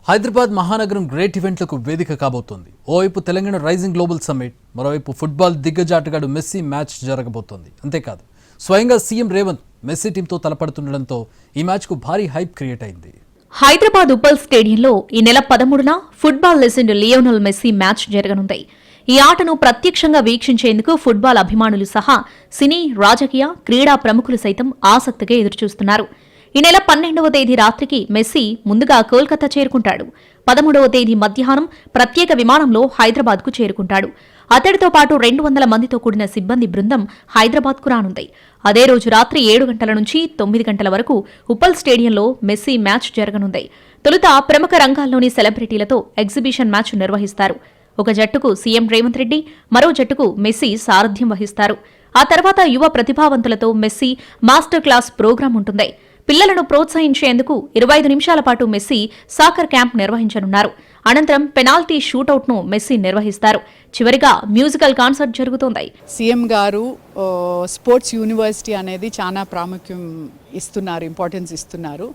హైదరాబాద్ మహానగరం గ్రేట్ ఈవెంట్లకు వేదిక కాబోతోంది. ఓవైపు తెలంగాణ రైజింగ్ గ్లోబల్ సమ్మిట్, మరోవైపు ఫుట్బాల్ దిగ్గజాటగాడు మెస్సీ మ్యాచ్ జరగబోతోంది. అంతేకాదు స్వయంగా సీఎం రేవంత్ మెస్సీ టీంతో తలపడుతుండటంతో ఈ మ్యాచ్కు భారీ హైప్ క్రియేట్ అయింది. హైదరాబాద్ ఉప్పల్ స్టేడియంలో ఈ నెల 13న football legend Lionel Messi match జరగనుంది. ఈ ఆటను ప్రత్యక్షంగా వీక్షించేందుకు ఫుట్బాల్ అభిమానులు సహా సినీ, రాజకీయ, క్రీడా ప్రముఖులు సైతం ఆసక్తిగా ఎదురుచూస్తున్నారు. ఈ నెల 12వ తేదీ రాత్రికి మెస్సీ ముందుగా కోల్కతా చేరుకుంటాడు. 13వ తేదీ మధ్యాహ్నం ప్రత్యేక విమానంలో హైదరాబాద్కు చేరుకుంటాడు. అతడితో పాటు 200 మందితో కూడిన సిబ్బంది బృందం హైదరాబాద్కు రానుంది. అదే రోజు రాత్రి 7 గంటల నుంచి 9 గంటల వరకు ఉప్పల్ స్టేడియంలో మెస్సీ మ్యాచ్ జరగనుంది. తొలుత ప్రముఖ రంగాల్లోని సెలబ్రిటీలతో ఎగ్జిబిషన్ మ్యాచ్ నిర్వహిస్తారు. ఒక జట్టుకు సీఎం రేవంత్ రెడ్డి, మరో జట్టుకు మెస్సీ సారథ్యం వహిస్తారు. ఆ తర్వాత యువ ప్రతిభావంతులతో మెస్సీ మాస్టర్ క్లాస్ ప్రోగ్రాం ఉంటుంది. పిల్లలను ప్రోత్సహించేందుకు 25 నిమిషాల పాటు మెస్సీ సాకర్ క్యాంప్ నిర్వహించనున్నారు. అనంతరం పెనాల్టీ షూటౌట్ను మెస్సీ నిర్వహిస్తారు. చివరిగా మ్యూజికల్ కాన్సర్ట్ జరుగుతోంది. సీఎం గారు స్పోర్ట్స్ యూనివర్సిటీ అనేది చాలా ప్రాముఖ్యం ఇస్తున్నారు, ఇంపార్టెన్స్ ఇస్తున్నారు.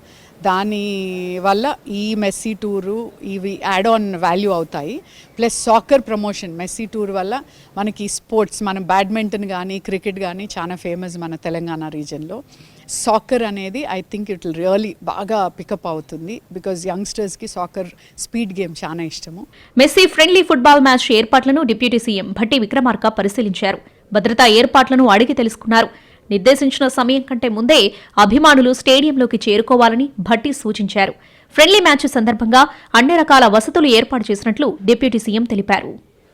దాని వల్ల ఈ మెస్సీ టూరు ఇవి యాడ్ ఆన్ వాల్యూ అవుతాయి. Plus soccer promotion Messi tour వల్ల మనకి స్పోర్ట్స్, మన బ్యాడ్మింటన్ కానీ క్రికెట్ కానీ చాలా ఫేమస్ మన తెలంగాణ రీజన్లో. సాకర్ అనేది I think it will really బాగా పికప్ అవుతుంది. బికాజ్ యంగ్స్టర్స్కి సాకర్ స్పీడ్ గేమ్ చాలా ఇష్టము. మెస్సీ ఫ్రెండ్లీ ఫుట్బాల్ మ్యాచ్ ఏర్పాట్లను డిప్యూటీ సీఎం భట్టి విక్రమార్క పరిశీలించారు. భద్రతా ఏర్పాట్లను అడిగి తెలుసుకున్నారు. నిర్దేశించిన సమయం కంటే ముందే అభిమానులు స్టేడియంలోకి చేరుకోవాలని భట్టి సూచించారు. ఫ్రెండ్లీ మ్యాచ్ సందర్భంగా అన్ని రకాల వసతులు ఏర్పాటు చేసినట్లు డిప్యూటీ సీఎం తెలిపారు.